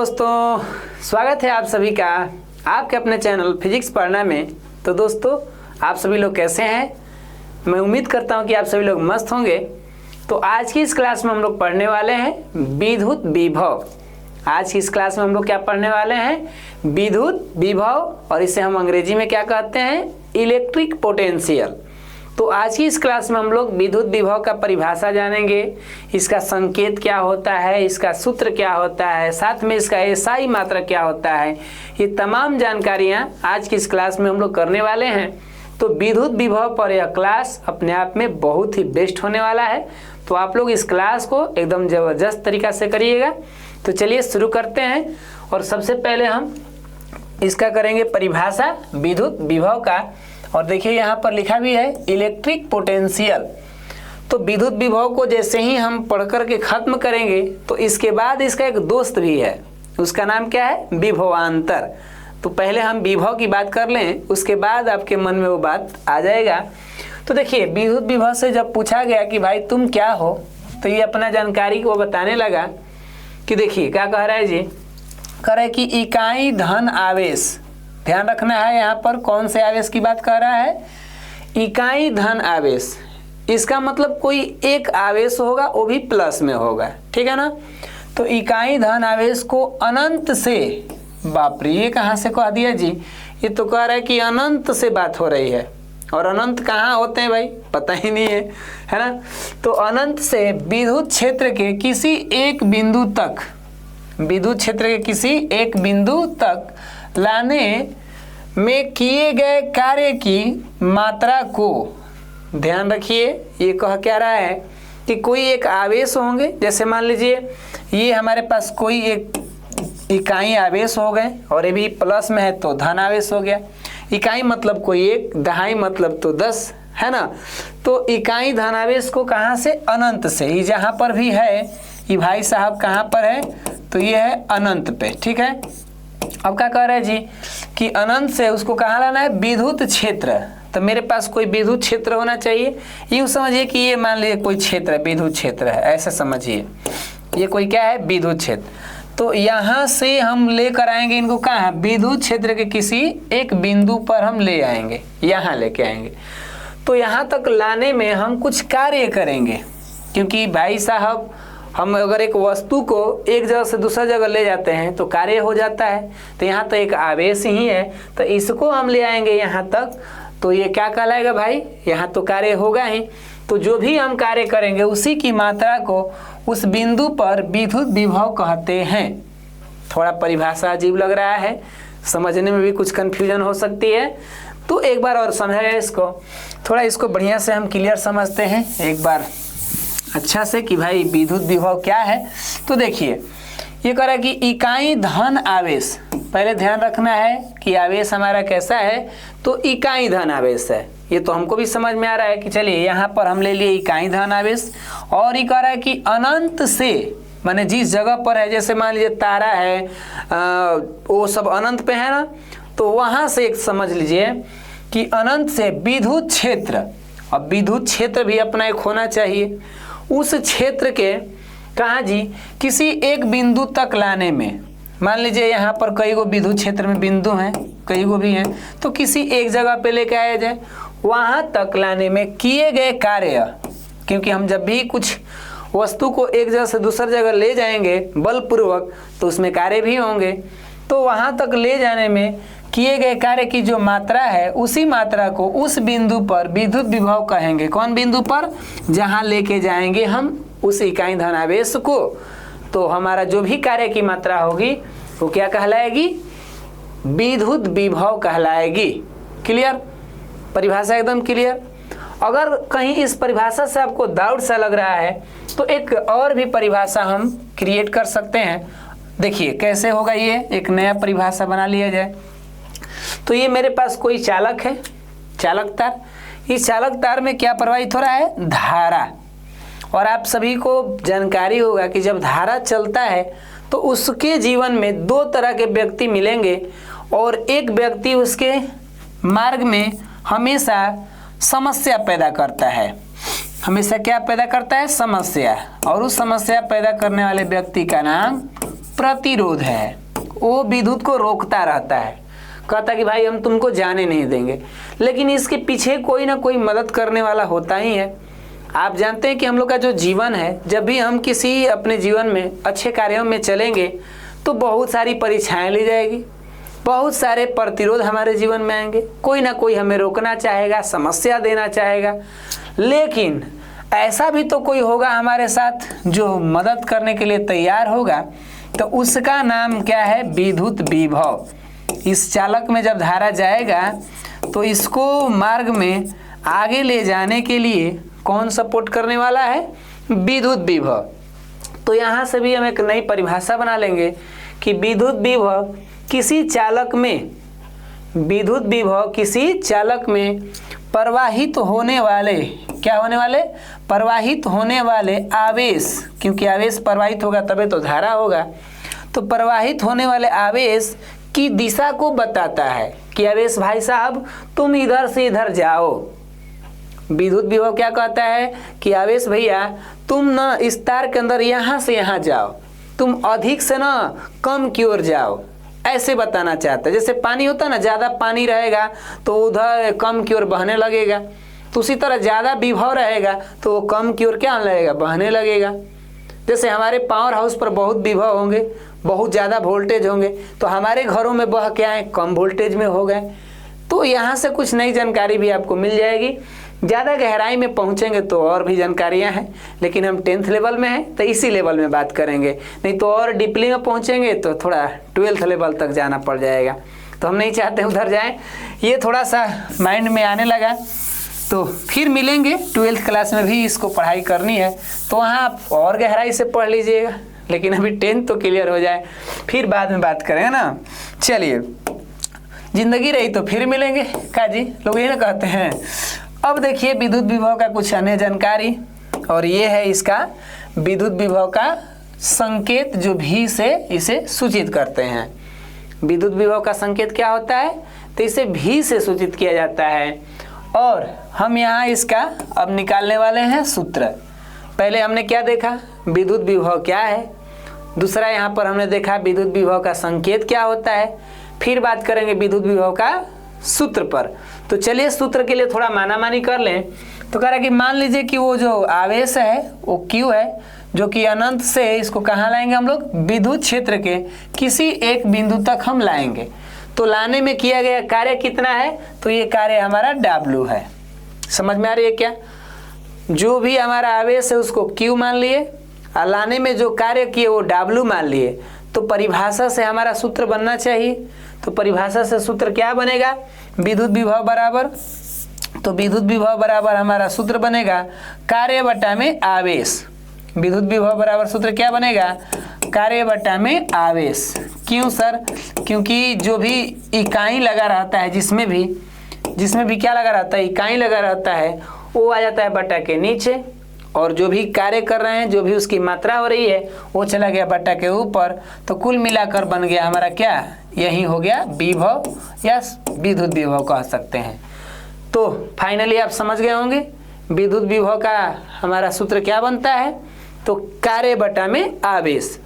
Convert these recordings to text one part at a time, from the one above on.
दोस्तों, स्वागत है आप सभी का आपके अपने चैनल फिजिक्स पढ़ना में। तो दोस्तों, आप सभी लोग कैसे हैं? मैं उम्मीद करता हूं कि आप सभी लोग मस्त होंगे। तो आज की इस क्लास में हम लोग पढ़ने वाले हैं विद्युत विभव। आज की इस क्लास में हम लोग क्या पढ़ने वाले हैं? विद्युत विभव, और इसे हम अंग्रेजी में क्या कहते हैं? Electric potential. तो आज की इस क्लास में हम लोग विद्युत विभव का परिभाषा जानेंगे, इसका संकेत क्या होता है, इसका सूत्र क्या होता है, साथ में इसका एसआई मात्रा क्या होता है। ये तमाम जानकारियां आज की इस क्लास में हम लोग करने वाले हैं। तो विद्युत विभव पर यह क्लास अपने आप में बहुत ही बेस्ट होने वाला है। तो आप लोग इस क्लास को एकदम ज़बरदस्त तरीका से करिएगा। तो चलिए शुरू करते हैं। और सबसे पहले हम इसका करेंगे परिभाषा विद्युत विभव का। और देखिए यहाँ पर लिखा भी है इलेक्ट्रिक पोटेंशियल। तो विद्युत विभव को जैसे ही हम पढ़ करके खत्म करेंगे तो इसके बाद इसका एक दोस्त भी है, उसका नाम क्या है? विभवांतर। तो पहले हम विभव की बात कर लें, उसके बाद आपके मन में वो बात आ जाएगा। तो देखिए, विद्युत विभव से जब पूछा गया कि भाई तुम क्या हो, तो ये अपना जानकारी को बताने लगा कि देखिए क्या कह रहा है जी। कह रहा है कि इकाई धन आवेश। ध्यान रखना है, यहाँ पर कौन से आवेश की बात कर रहा है? इकाई धन आवेश। इसका मतलब कोई एक आवेश होगा, वो भी प्लस में होगा, ठीक है ना। तो इकाई धन आवेश को अनंत से, बाप रे ये कहाँ से कह दिया जी? ये तो कह रहा है कि अनंत से बात हो रही है। और अनंत कहाँ होते हैं भाई? पता ही नहीं है ना। तो अनंत से विद्युत क्षेत्र के किसी एक बिंदु तक, विद्युत क्षेत्र के किसी एक बिंदु तक लाने में किए गए कार्य की मात्रा को, ध्यान रखिए, ये कह क्या रहा है कि कोई एक आवेश होंगे। जैसे मान लीजिए ये हमारे पास कोई एक इकाई आवेश हो गए, और ये भी प्लस में है तो धन आवेश हो गया। इकाई मतलब कोई एक, दहाई मतलब तो 10, है ना। तो इकाई धन आवेश को कहाँ से? अनंत से। ये जहाँ पर भी है ये भाई साहब कहाँ पर है? तो ये है अनंत पे, ठीक है। अब क्या कह रहा है जी कि अनंत से उसको कहाँ लाना है? विद्युत क्षेत्र। तो मेरे पास कोई विद्युत क्षेत्र होना चाहिए। यूँ समझिए कि ये मान लीजिए कोई क्षेत्र है, विद्युत क्षेत्र है, ऐसा समझिए। ये कोई क्या है? विद्युत क्षेत्र। तो यहाँ से हम लेकर आएंगे इनको कहाँ? विद्युत क्षेत्र के किसी एक बिंदु पर हम ले आएंगे, यहाँ लेके आएंगे। तो यहाँ तक लाने में हम कुछ कार्य करेंगे, क्योंकि भाई साहब हम अगर एक वस्तु को एक जगह से दूसरा जगह ले जाते हैं तो कार्य हो जाता है। तो यहाँ तो एक आवेश ही है, तो इसको हम ले आएंगे यहाँ तक, तो ये क्या कहलाएगा भाई? यहाँ तो कार्य होगा ही। तो जो भी हम कार्य करेंगे उसी की मात्रा को उस बिंदु पर विद्युत विभव कहते हैं। थोड़ा परिभाषा अजीब लग रहा है, समझने में भी कुछ कन्फ्यूजन हो सकती है। तो एक बार और समझाया इसको, थोड़ा इसको बढ़िया से हम क्लियर समझते हैं एक बार अच्छा से कि भाई विद्युत विभव क्या है। तो देखिए ये कह रहा है कि इकाई धन आवेश। पहले ध्यान रखना है कि आवेश हमारा कैसा है? तो इकाई धन आवेश है। ये तो हमको भी समझ में आ रहा है कि चलिए यहाँ पर हम ले लिए इकाई धन आवेश। और ये कह रहा है कि अनंत से, माने जिस जगह पर है, जैसे मान लीजिए तारा है, वो सब अनंत पे है ना, तो वहाँ से एक समझ लीजिए कि अनंत से विद्युत क्षेत्र। अब विद्युत क्षेत्र भी अपना एक होना चाहिए। उस क्षेत्र के कहाँ जी? किसी एक बिंदु तक लाने में, मान लीजिए यहाँ पर कई गो विद्युत क्षेत्र में बिंदु हैं, कई गो भी हैं, तो किसी एक जगह पे लेके आया जाए, वहाँ तक लाने में किए गए कार्य। क्योंकि हम जब भी कुछ वस्तु को एक जगह से दूसरी जगह ले जाएंगे बलपूर्वक, तो उसमें कार्य भी होंगे। तो वहाँ तक ले जाने में किए गए कार्य की जो मात्रा है, उसी मात्रा को उस बिंदु पर विद्युत विभव कहेंगे। कौन बिंदु पर? जहाँ लेके जाएंगे हम उस इकाई धन आवेश को, तो हमारा जो भी कार्य की मात्रा होगी वो क्या कहलाएगी? विद्युत विभव कहलाएगी। क्लियर? परिभाषा एकदम क्लियर। अगर कहीं इस परिभाषा से आपको डाउट सा लग रहा है तो एक और भी परिभाषा हम क्रिएट कर सकते हैं। देखिए कैसे होगा ये, एक नया परिभाषा बना लिया जाए। तो ये मेरे पास कोई चालक है, चालक तार। इस चालक तार में क्या प्रवाहित हो रहा है? धारा। और आप सभी को जानकारी होगा कि जब धारा चलता है तो उसके जीवन में दो तरह के व्यक्ति मिलेंगे, और एक व्यक्ति उसके मार्ग में हमेशा समस्या पैदा करता है। हमेशा क्या पैदा करता है? समस्या। और उस समस्या पैदा करने वाले व्यक्ति का नाम प्रतिरोध है, वो विद्युत को रोकता रहता है, कहता कि भाई हम तुमको जाने नहीं देंगे। लेकिन इसके पीछे कोई ना कोई मदद करने वाला होता ही है। आप जानते हैं कि हम लोग का जो जीवन है, जब भी हम किसी अपने जीवन में अच्छे कार्यों में चलेंगे तो बहुत सारी परीक्षाएं ली जाएगी, बहुत सारे प्रतिरोध हमारे जीवन में आएंगे, कोई ना कोई हमें रोकना चाहेगा, समस्या देना चाहेगा। लेकिन ऐसा भी तो कोई होगा हमारे साथ जो मदद करने के लिए तैयार होगा, तो उसका नाम क्या है? विद्युत विभव। इस चालक में जब धारा जाएगा तो इसको मार्ग में आगे ले जाने के लिए कौन सपोर्ट करने वाला है? विद्युत विभव। तो यहाँ से भी हम एक नई परिभाषा बना लेंगे कि विद्युत विभव किसी चालक में, विद्युत विभव किसी चालक में प्रवाहित होने वाले, क्या होने वाले? प्रवाहित होने वाले आवेश, क्योंकि आवेश प्रवाहित होगा तभी तो धारा होगा, तो प्रवाहित होने वाले आवेश की दिशा को बताता है कि आवेश भाई साहब तुम इधर से इधर जाओ। विद्युत विभव क्या कहता है कि आवेश भैया तुम ना इस तार के अंदर यहाँ से यहाँ जाओ, तुम अधिक से ना कम की ओर जाओ, ऐसे बताना चाहता है। जैसे पानी होता है ना, ज़्यादा पानी रहेगा तो उधर कम की ओर बहने लगेगा, तो उसी तरह ज़्यादा विभव रहेगा तो वो कम की ओर क्या लगेगा? बहने लगेगा। जैसे हमारे पावर हाउस पर बहुत विभव होंगे, बहुत ज़्यादा वोल्टेज होंगे, तो हमारे घरों में वह क्या है? कम वोल्टेज में हो गए। तो यहाँ से कुछ नई जानकारी भी आपको मिल जाएगी। ज़्यादा गहराई में पहुँचेंगे तो और भी जानकारियाँ हैं, लेकिन हम 10th लेवल में हैं तो इसी लेवल में बात करेंगे, नहीं तो और डीपली में पहुँचेंगे तो थोड़ा 12th लेवल तक जाना पड़ जाएगा, तो हम नहीं चाहते उधर जाएं। ये थोड़ा सा माइंड में आने लगा, तो फिर मिलेंगे 12th क्लास में भी इसको पढ़ाई करनी है, तो वहाँ आप और गहराई से पढ़ लीजिएगा, लेकिन अभी 10th तो क्लियर हो जाए, फिर बाद में बात करेंगे ना। चलिए, जिंदगी रही तो फिर मिलेंगे, का जी लोग ये ना कहते हैं। अब देखिए विद्युत विभव का कुछ अन्य जानकारी, और ये है इसका विद्युत विभव का संकेत जो भी से इसे सूचित करते हैं। विद्युत विभव का संकेत क्या होता है? तो इसे भी से सूचित किया जाता है। और हम यहाँ इसका अब निकालने वाले हैं सूत्र। पहले हमने क्या देखा? विद्युत विभव क्या है। दूसरा यहाँ पर हमने देखा विद्युत विभव का संकेत क्या होता है। फिर बात करेंगे विद्युत विभव का सूत्र पर। तो चलिए सूत्र के लिए थोड़ा मानामानी कर लें। तो कह रहा है कि मान लीजिए कि वो जो आवेश है वो Q है, जो कि अनंत से इसको कहाँ लाएंगे हम लोग? विद्युत क्षेत्र के किसी एक बिंदु तक हम लाएंगे। तो लाने में किया गया कार्य कितना है? तो ये कार्य हमारा W है। समझ में आ रही है क्या? जो भी हमारा आवेश है उसको Q मान लिए और लाने में जो कार्य किए वो W मान लिए। तो परिभाषा से हमारा सूत्र बनना चाहिए। तो परिभाषा से सूत्र क्या बनेगा? विद्युत विभव बराबर, तो विद्युत विभव बराबर हमारा सूत्र बनेगा कार्य बटा में आवेश। विद्युत विभव बराबर सूत्र क्या बनेगा? कार्य बटा में आवेश। क्यों सर? क्योंकि जो भी इकाई लगा रहता है, जिसमें भी क्या लगा रहता है? इकाई लगा रहता है, वो आ जाता है बटा के नीचे, और जो भी कार्य कर रहे हैं, जो भी उसकी मात्रा हो रही है, वो चला गया बटा के ऊपर। तो कुल मिलाकर बन गया हमारा क्या? यही हो गया विभव या विद्युत विभव कह सकते हैं। तो फाइनली आप समझ गए होंगे विद्युत विभव का हमारा सूत्र क्या बनता है। तो कार्य बटा में आवेश।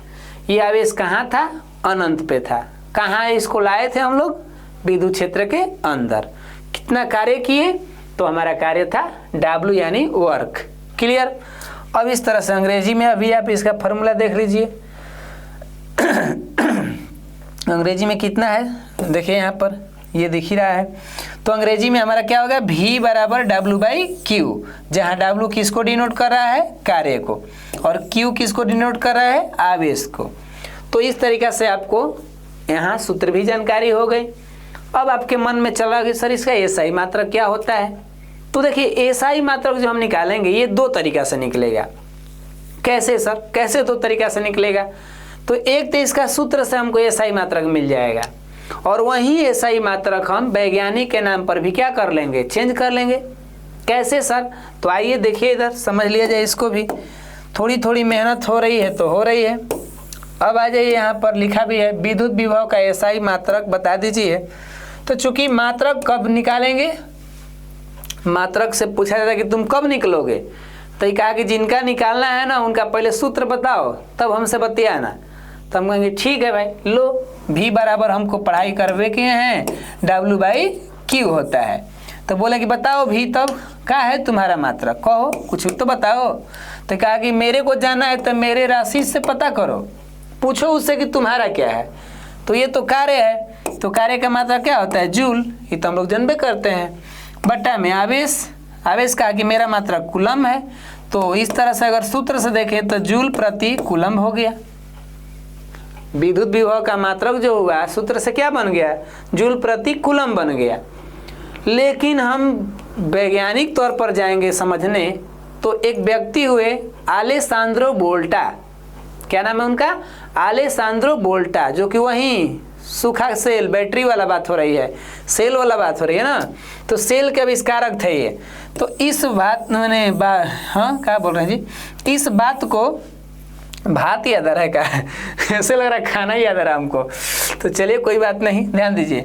ये आवेश कहाँ था? अनंत पे था। कहाँ इसको लाए थे हम लोग? विद्युत क्षेत्र के अंदर। कितना कार्य किए? तो हमारा कार्य था W यानी वर्क। क्लियर? अब इस तरह से अंग्रेजी में अभी आप इसका फॉर्मूला देख लीजिए। अंग्रेजी में कितना है देखिए, यहाँ पर ये दिख ही रहा है। तो अंग्रेजी में हमारा क्या होगा? V बराबर W/Q, जहाँ W किसको डिनोट कर रहा है? कार्य को, और Q किसको डिनोट कर रहा है? आवेश को। तो इस तरीक़ा से आपको यहाँ सूत्र भी जानकारी हो गई। अब आपके मन में चला कि सर इसका SI मात्रक क्या होता है। तो देखिए SI मात्रक जो हम निकालेंगे ये दो तरीक़ा से निकलेगा। कैसे सर? कैसे दो तरीक़ा से निकलेगा? तो एक तो इसका सूत्र से हमको SI मात्रक मिल जाएगा, और वहीं SI मात्रक हम वैज्ञानिक के नाम पर भी क्या कर लेंगे? चेंज कर लेंगे। कैसे सर? तो आइए देखिए, इधर समझ लिया जाए इसको भी। थोड़ी थोड़ी मेहनत हो रही है तो हो रही है। अब आ जाइए, यहाँ पर लिखा भी है विद्युत विभव का SI मात्रक बता दीजिए। तो चूंकि मात्रक कब निकालेंगे, मात्रक से पूछा जाता है कि तुम कब निकलोगे, तो ये कहा कि जिनका निकालना है ना उनका पहले सूत्र बताओ तब हमसे बतियाना। तो हम कहेंगे ठीक है भाई, लो V बराबर हमको पढ़ाई करवे किए हैं W/Q होता है। तो बोले कि बताओ V तब क्या है तुम्हारा मात्रक, कहो कुछ तो बताओ। तो कहा कि मेरे को जाना है तो मेरे राशि से पता करो, पूछो उससे कि तुम्हारा क्या है। तो ये तो कार्य है, तो कार्य का मात्रा क्या होता है, जूल, ये तो हम लोग जानबे करते हैं। बट्टा में आवेश, आवेश कहा कि मेरा मात्रक कूलम है, तो इस तरह से अगर सूत्र से देखें तो जूल प्रति कूलम हो गया। विद्युत विभव का मात्रक जो हुआ सूत्र से क्या बन गया, जूल प्रति कूलम बन गया। लेकिन हम वैज्ञानिक तौर पर जाएंगे समझने, तो एक व्यक्ति हुए अलेसांद्रो वोल्टा, क्या नाम है उनका, अलेसांद्रो वोल्टा, जो कि वहीं सूखा सेल, बैटरी वाला बात हो रही है, सेल वाला बात हो रही है ना, तो सेल के आविष्कारक थे ये। तो इस बात मैंने हाँ क्या बोल रहे हैं जी, इस बात को भात याद आ रहा है क्या ऐसे लग रहा है खाना ही याद आ रहा है हमको। तो चलिए कोई बात नहीं, ध्यान दीजिए,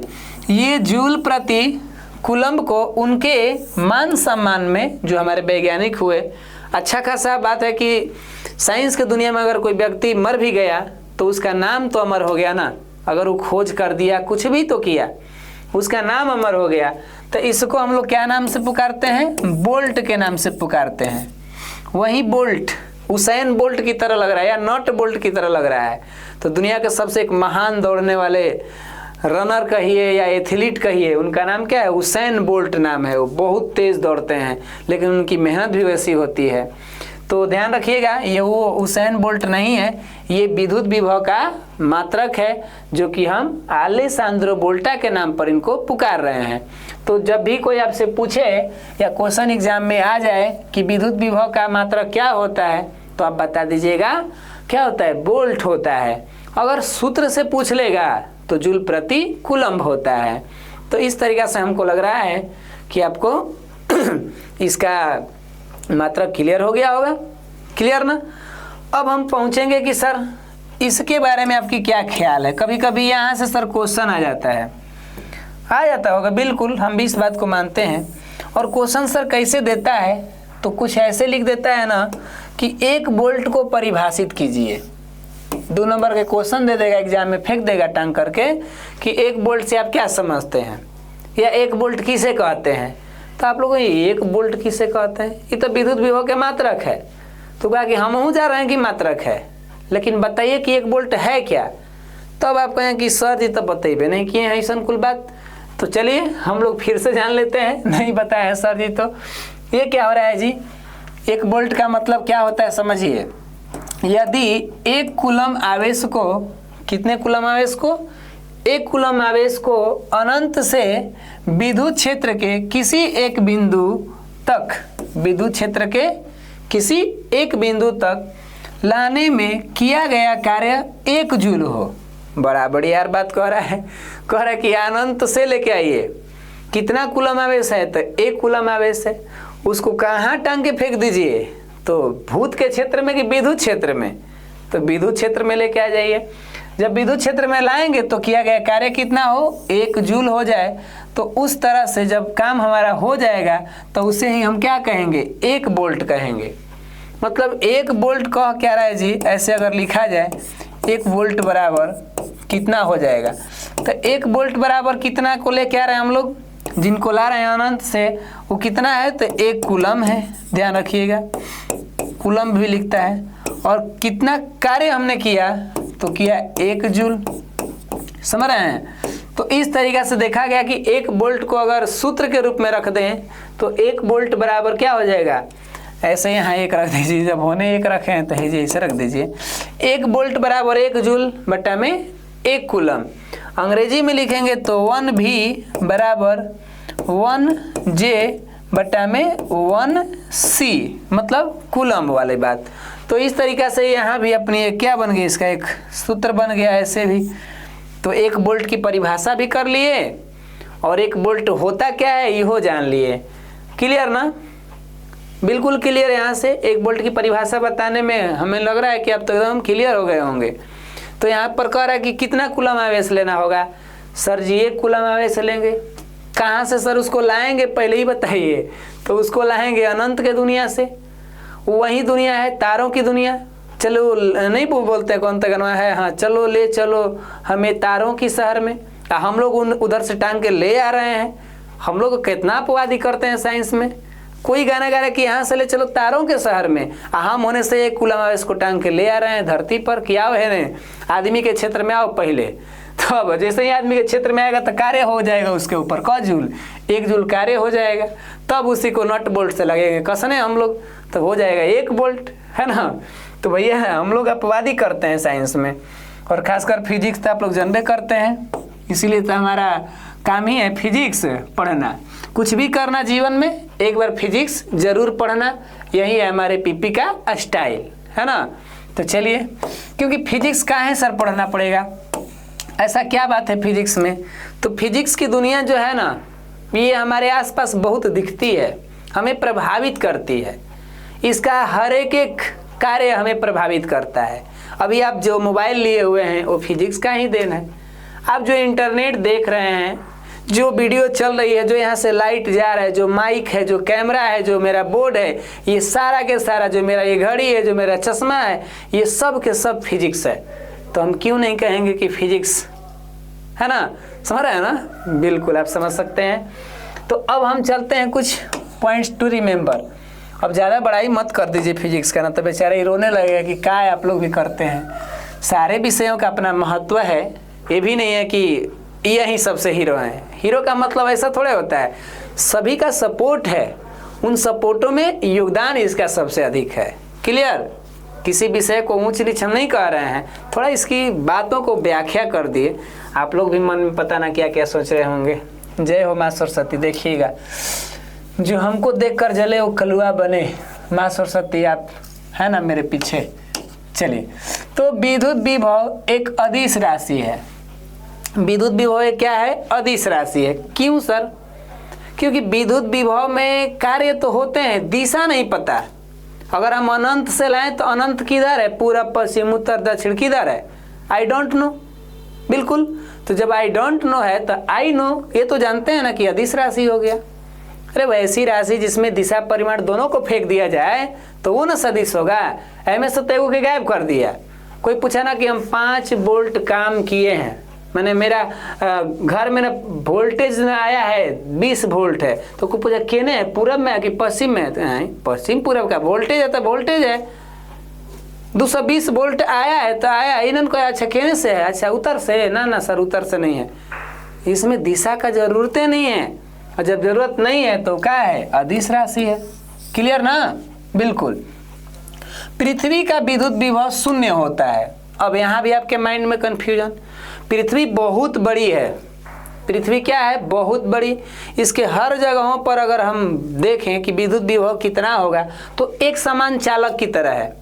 ये जूल प्रति कूलम को उनके मान सम्मान में जो हमारे वैज्ञानिक हुए, अच्छा खासा बात है कि साइंस के दुनिया में अगर कोई व्यक्ति मर भी गया तो उसका नाम तो अमर हो गया ना, अगर वो खोज कर दिया, कुछ भी तो किया, उसका नाम अमर हो गया। तो इसको हम लोग क्या नाम से पुकारते हैं, बोल्ट के नाम से पुकारते हैं। वही बोल्ट उसेन बोल्ट की तरह लग रहा है या नॉट बोल्ट की तरह लग रहा है, तो दुनिया के सबसे एक महान दौड़ने वाले रनर कहिए या एथलीट कहिए, उनका नाम क्या है, उसेन बोल्ट नाम है। वो बहुत तेज दौड़ते हैं लेकिन उनकी मेहनत भी वैसी होती है। तो ध्यान रखिएगा, ये वो उसेन बोल्ट नहीं है, ये विद्युत विभव का मात्रक है, जो कि हम अलेसांद्रो वोल्टा के नाम पर इनको पुकार रहे हैं। तो जब भी कोई आपसे पूछे या क्वेश्चन एग्जाम में आ जाए कि विद्युत विभव का मात्रक क्या होता है, तो आप बता दीजिएगा क्या होता है, बोल्ट होता है। अगर सूत्र से पूछ लेगा तो जूल प्रति कूलम होता है। तो इस तरीक़ा से हमको लग रहा है कि आपको इसका मात्रक क्लियर हो गया होगा, क्लियर ना। अब हम पहुंचेंगे कि सर इसके बारे में आपकी क्या ख्याल है। कभी कभी यहाँ से सर क्वेश्चन आ जाता होगा, बिल्कुल हम भी इस बात को मानते हैं। और क्वेश्चन सर कैसे देता है, तो कुछ ऐसे लिख देता है ना कि 1 वोल्ट को परिभाषित कीजिए। 2 नंबर के क्वेश्चन दे देगा, एग्जाम में फेंक देगा टांग करके कि 1 वोल्ट से आप क्या समझते हैं, या 1 वोल्ट किसे कहते हैं। तो आप लोगों ये 1 वोल्ट किसे कहते हैं, ये तो विद्युत विभव के मात्रक है। तो कहा कि हम जा रहे हैं कि मात्रक है, लेकिन बताइए कि 1 वोल्ट है क्या। तब आप कहें कि सर जी तो बताइए नहीं किए हैं ऐसा कुल बात। तो चलिए हम लोग फिर से जान लेते हैं, नहीं बताया है सर जी। तो ये क्या हो रहा है जी, 1 वोल्ट का मतलब क्या होता है समझिए। यदि 1 कूलम आवेश को, कितने कूलम आवेश को, 1 कूलम आवेश को अनंत से विद्युत क्षेत्र के किसी एक बिंदु तक, विद्युत क्षेत्र के किसी एक बिंदु तक लाने में किया गया कार्य 1 जूल हो। बड़ा बड़ी यार बात कह रहा है कि अनंत से लेके आइए, कितना कूलम आवेश है, तो 1 कूलम आवेश है, उसको कहाँ टांग के फेंक दीजिए, तो भूत के क्षेत्र में कि विद्युत क्षेत्र में, तो विद्युत क्षेत्र में लेके आ जाइए। जब विद्युत क्षेत्र में लाएंगे तो किया गया कार्य कितना हो, 1 जूल हो जाए। तो उस तरह से जब काम हमारा हो जाएगा तो उसे ही हम क्या कहेंगे, 1 वोल्ट कहेंगे। मतलब 1 वोल्ट कह क्या रहा है जी, ऐसे अगर लिखा जाए 1 वोल्ट बराबर कितना हो जाएगा, तो 1 वोल्ट बराबर कितना को लेके आ रहे हैं हम लोग, जिनको ला रहे हैं अनंत से, वो कितना है, तो 1 कूलम है। ध्यान रखिएगा, कूलम भी लिखता है। और कितना कार्य हमने किया, तो किया 1 जूल, समझ रहे हैं। तो इस तरीक़ा से देखा गया कि 1 वोल्ट को अगर सूत्र के रूप में रख दें तो 1 वोल्ट बराबर क्या हो जाएगा, ऐसे यहाँ 1 रख दीजिए, जब होने 1 रखे हैं तो हीजिए ऐसे रख दीजिए, 1 वोल्ट बराबर 1 जूल बट्टा में 1 कूलम। अंग्रेजी में लिखेंगे तो 1V बराबर 1J बट्टा में 1C, मतलब कूलम वाली बात। तो इस तरीक़ा से यहाँ भी अपनी क्या बन गई, इसका एक सूत्र बन गया ऐसे भी। तो 1 वोल्ट की परिभाषा भी कर लिए और 1 वोल्ट होता क्या है ये जान लिए। क्लियर ना, बिल्कुल क्लियर। यहाँ से 1 वोल्ट की परिभाषा बताने में हमें लग रहा है कि अब तो एकदम क्लियर हो गए होंगे। तो यहाँ पर कह रहा है कि कितना कूलम आवेश लेना होगा, सर जी 1 कूलम आवेश लेंगे। कहाँ से सर उसको लाएंगे पहले ही बताइए। तो उसको लाएंगे अनंत के दुनिया से, वही दुनिया है तारों की दुनिया, चलो नहीं बोलते कौन सा गाना है, हाँ चलो ले चलो हमें तारों की शहर में, हम लोग उधर से टांग के ले आ रहे हैं। हम लोग कितना अपवादी करते हैं साइंस में। कोई गाना गा रहा है कि यहाँ से ले चलो तारों के शहर में, हम होने से एक कुलम इसको टांग के ले आ रहे हैं धरती पर कि आओ है ने आदमी के क्षेत्र में आओ पहले। तो अब जैसे ही आदमी के क्षेत्र में आएगा तो कार्य हो जाएगा उसके ऊपर क जूल, 1 जूल कार्य हो जाएगा, तब उसी को नट बोल्ट से लगेंगे कसने हम लोग, तो हो जाएगा 1 वोल्ट, है ना। तो भैया हम लोग अपवादी करते हैं साइंस में, और खासकर फिजिक्स तो आप लोग जानबे करते हैं, इसीलिए तो हमारा काम ही है फिजिक्स पढ़ना। कुछ भी करना जीवन में एक बार फिजिक्स जरूर पढ़ना, यही है हमारे पीपी का स्टाइल, है ना। तो चलिए, क्योंकि फिजिक्स का है सर पढ़ना पड़ेगा, ऐसा क्या बात है फिजिक्स में। तो फिजिक्स की दुनिया जो है ना, ये हमारे आसपास बहुत दिखती है, हमें प्रभावित करती है, इसका हर एक कार्य हमें प्रभावित करता है। अभी आप जो मोबाइल लिए हुए हैं वो फिजिक्स का ही देन है। आप जो इंटरनेट देख रहे हैं, जो वीडियो चल रही है, जो यहाँ से लाइट जा रहा है, जो माइक है, जो कैमरा है, जो मेरा बोर्ड है, ये सारा के सारा, जो मेरा ये घड़ी है, जो मेरा चश्मा है, ये सब के सब फिजिक्स है। तो हम क्यों नहीं कहेंगे कि फिजिक्स, है ना। समझ रहे हैं ना, बिल्कुल आप समझ सकते हैं। तो अब हम चलते हैं कुछ पॉइंट्स टू रिमेंबर। अब ज़्यादा बड़ाई मत कर दीजिए फिजिक्स का, ना तो बेचारे रोने लगेगा कि क्या आप लोग भी करते हैं। सारे विषयों का अपना महत्व है, ये भी नहीं है कि यही सबसे हीरो हैं। हीरो का मतलब ऐसा थोड़े होता है, सभी का सपोर्ट है, उन सपोर्टों में योगदान इसका सबसे अधिक है। क्लियर। किसी विषय को ऊंच नीच हम नहीं कह रहे हैं, थोड़ा इसकी बातों को व्याख्या कर दिए। आप लोग भी मन में पता ना क्या क्या सोच रहे होंगे। जय हो माँ सरस्वती। देखिएगा, जो हमको देखकर जले वो कलुआ बने, माँ सरस्वती आप है ना मेरे पीछे। चलिए, तो विद्युत विभव एक अदिश राशि है। विद्युत विभव एक क्या है? अदिश राशि है। क्यों सर? क्योंकि विद्युत विभव में कार्य तो होते हैं, दिशा नहीं पता। अगर हम अनंत से लाएं तो अनंत किधर है, पूरब पश्चिम उत्तर दक्षिण किधर है, आई डोंट नो। बिल्कुल। तो जब आई डोंट नो है तो आई नो, ये तो जानते हैं ना कि अदिश राशि हो गया। अरे वैसी राशि जिसमें दिशा परिमाण दोनों को फेंक दिया जाए तो वो ना सदिश होगा। एम एस सत्तेगु के गायब कर दिया। कोई पूछा ना कि हम 5 वोल्ट काम किए हैं, मैंने मेरा घर में ना वोल्टेज ना आया है 20 वोल्ट है, तो कोई पूछा केने है, पूरब में है कि पश्चिम में है? पश्चिम पूरब का वोल्टेज है तो वोल्टेज है। 220 वोल्ट आया है तो आया। इन्होंने कहा अच्छा केने से है, अच्छा उत्तर से। ना सर उत्तर से नहीं है, इसमें दिशा का जरूरतें नहीं है, और जब जरूरत नहीं है तो क्या है, अदिश राशि है। क्लियर ना? बिल्कुल। पृथ्वी का विद्युत विभव 0 होता है। अब यहाँ भी आपके माइंड में कंफ्यूजन। पृथ्वी बहुत बड़ी है। पृथ्वी क्या है? बहुत बड़ी। इसके हर जगहों पर अगर हम देखें कि विद्युत विभव कितना होगा तो एक समान चालक की तरह है।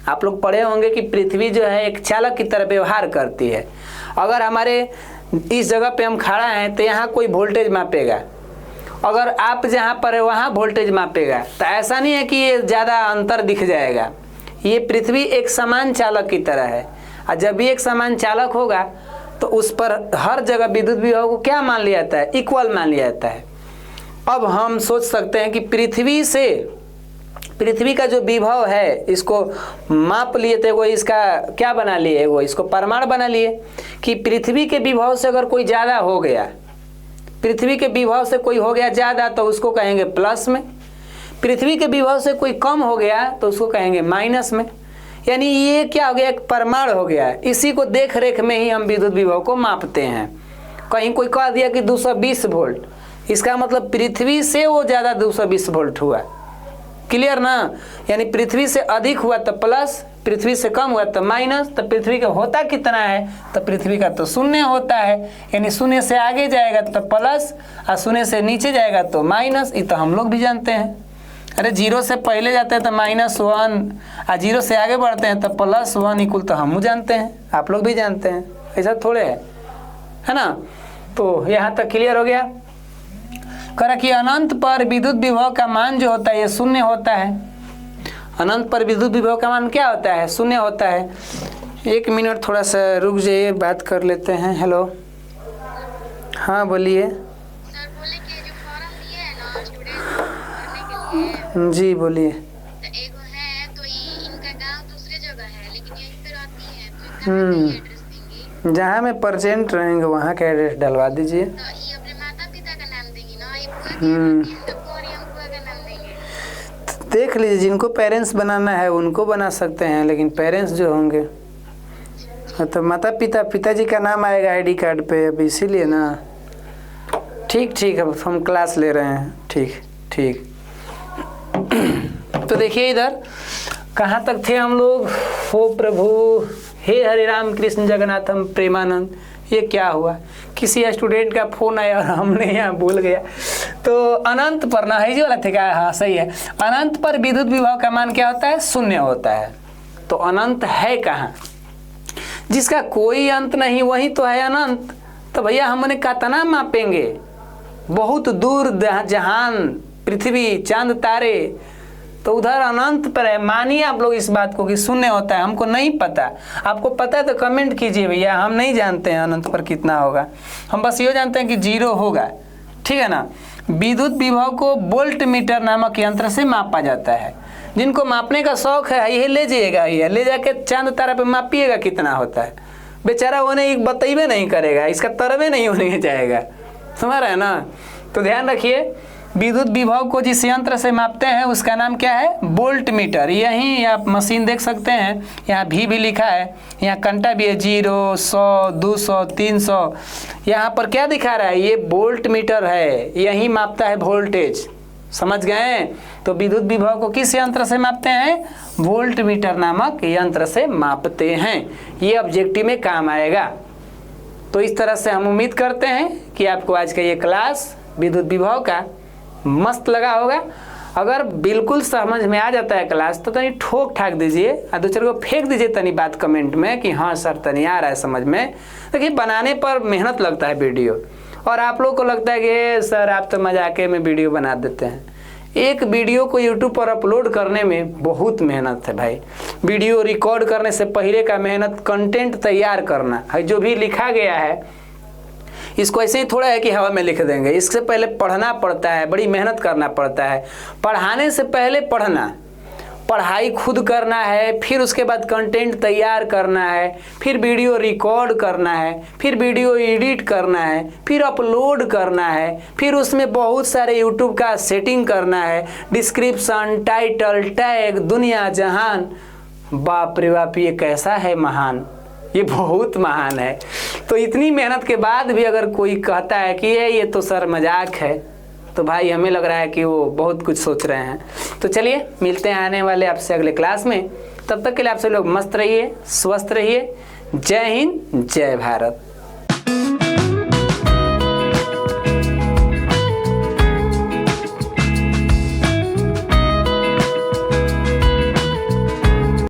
आप लोग पढ़े होंगे कि पृथ्वी जो है एक चालक की तरह व्यवहार करती है। अगर हमारे इस जगह पे हम खड़ा हैं तो यहाँ कोई वोल्टेज मापेगा, अगर आप जहाँ पर है वहाँ वोल्टेज मापेगा। तो ऐसा नहीं है कि ये ज़्यादा अंतर दिख जाएगा। ये पृथ्वी एक समान चालक की तरह है, और जब भी एक समान चालक होगा तो उस पर हर जगह विद्युत विभव को क्या मान लिया जाता है? इक्वल मान लिया जाता है। अब हम सोच सकते हैं कि पृथ्वी का जो विभव है इसको माप लिए थे, वो इसका क्या बना लिए, वो इसको परमाणु बना लिए कि पृथ्वी के विभव से अगर कोई ज़्यादा हो गया, पृथ्वी के विभव से कोई हो गया ज़्यादा तो उसको कहेंगे प्लस में, पृथ्वी के विभव से कोई कम हो गया तो उसको कहेंगे माइनस में। यानी ये क्या हो गया, एक परमाणु हो गया। इसी को देख रेख में ही हम विद्युत विभव को मापते हैं। कहीं कोई कह दिया कि 220 वोल्ट, इसका मतलब पृथ्वी से वो ज़्यादा 220 वोल्ट हुआ। क्लियर ना? यानी पृथ्वी से अधिक हुआ तो प्लस, पृथ्वी से कम हुआ तो माइनस। तो पृथ्वी का होता कितना है, तो पृथ्वी का तो 0 होता है। यानी 0 से आगे जाएगा तो प्लस, और 0 से नीचे जाएगा तो माइनस। ये तो हम लोग भी जानते हैं। अरे 0 से पहले जाते हैं तो -1, और 0 से आगे बढ़ते हैं तो +1 इक्वल, तो हम जानते हैं, आप लोग भी जानते हैं। ऐसा थोड़े है ना? तो यहाँ तक क्लियर हो गया। करा कि अनंत पर विद्युत विभव का मान जो होता है ये 0 होता है। अनंत पर विद्युत विभव का मान क्या होता है? 0 होता है। 1 मिनट थोड़ा सा रुक जाइए, बात कर लेते हैं। हेलो, हाँ बोलिए। सर बोले कि जो फॉर्म दिए है ना स्टूडेंट भरने के लिए, जी बोलिए। तो एक है तो ये इनका गांव दूसरे जगह है, एड्रेस देंगी? जहाँ में परसेंट रहेंगे वहाँ का एड्रेस डलवा दीजिए। तो ये अपने माता पिता का नाम देंगी ना, ये बुआ के नाम देंगी, तब कौन हम बुआ का नाम देंगे? देख लीजिए, जिनको पेरेंट्स बनाना है उनको बना सकते हैं, लेकिन पेरेंट्स जो होंगे तो माता पिता पिताजी का नाम आएगा आईडी कार्ड पे, अब इसीलिए ना। ठीक ठीक, अब हम क्लास ले रहे हैं। ठीक ठीक। तो देखिए इधर कहाँ तक थे हम लोग। हो प्रभु, हे हरे राम कृष्ण जगन्नाथम प्रेमानंद। ये क्या हुआ, किसी स्टूडेंट का फोन आया और हमने यहाँ भूल गया। तो अनंत पर ना है जी वाला थे क्या? हाँ सही है। अनंत पर विद्युत विभव का मान क्या होता है? शून्य होता है। तो अनंत है कहाँ? जिसका कोई अंत नहीं वही तो है अनंत। तो भैया हमने कितना मापेंगे? बहुत दूर जहान, पृथ्वी, चांद, तारे, तो उधर अनंत पर है। मानिए आप लोग इस बात को कि शून्य होता है। हमको नहीं पता, आपको पता है तो कमेंट कीजिए भैया। हम नहीं जानते हैं अनंत पर कितना होगा, हम बस ये जानते हैं कि 0 होगा। ठीक है ना। विद्युत विभव को वोल्ट मीटर नामक यंत्र से मापा जाता है। जिनको मापने का शौक है ये ले जाइएगा, ये ले जाके चांद तारा पे मापिएगा कितना होता है। बेचारा उन्हें बतइबे नहीं करेगा, इसका तरवे नहीं होने जाएगा। समझ रहे हैं ना। तो ध्यान रखिए, विद्युत विभव को जिस यंत्र से मापते हैं उसका नाम क्या है? Volt meter. यहीं आप मशीन देख सकते हैं, यहाँ भी लिखा है, यहाँ घंटा भी है, 0, 100, 200, 300। यहाँ पर क्या दिखा रहा है? ये वोल्ट मीटर है, यही मापता है वोल्टेज। समझ गए? तो विद्युत विभव को किस यंत्र से मापते हैं? वोल्ट मीटर नामक यंत्र से मापते हैं। ये ऑब्जेक्टिव में काम आएगा। तो इस तरह से हम उम्मीद करते हैं कि आपको आज का ये क्लास विद्युत विभव का मस्त लगा होगा। अगर बिल्कुल समझ में आ जाता है क्लास तो तनी ठोक ठाक दीजिए और 2-4 को फेंक दीजिए तनी बात कमेंट में कि हाँ सर तनी आ रहा है समझ में। देखिए बनाने पर मेहनत लगता है वीडियो, और आप लोग को लगता है कि सर आप तो मजाके में वीडियो बना देते हैं। एक वीडियो को यूट्यूब पर अपलोड करने में बहुत मेहनत है भाई। वीडियो रिकॉर्ड करने से पहले का मेहनत, कंटेंट तैयार करना है, जो भी लिखा गया है इसको ऐसे ही थोड़ा है कि हवा में लिख देंगे। इससे पहले पढ़ना पड़ता है, बड़ी मेहनत करना पड़ता है। पढ़ाने से पहले पढ़ना, पढ़ाई खुद करना है, फिर उसके बाद कंटेंट तैयार करना है, फिर वीडियो रिकॉर्ड करना है, फिर वीडियो एडिट करना है, फिर अपलोड करना है, फिर उसमें बहुत सारे यूट्यूब का सेटिंग करना है, डिस्क्रिप्शन, टाइटल, टैग, दुनिया जहान। बाप रे बाप, ये कैसा है महान, ये बहुत महान है। तो इतनी मेहनत के बाद भी अगर कोई कहता है कि ये तो सर मजाक है, तो भाई हमें लग रहा है कि वो बहुत कुछ सोच रहे हैं। तो चलिए मिलते हैं आने वाले आपसे अगले क्लास में। तब तक के लिए आप सब लोग मस्त रहिए, स्वस्थ रहिए। जय हिंद, जय भारत।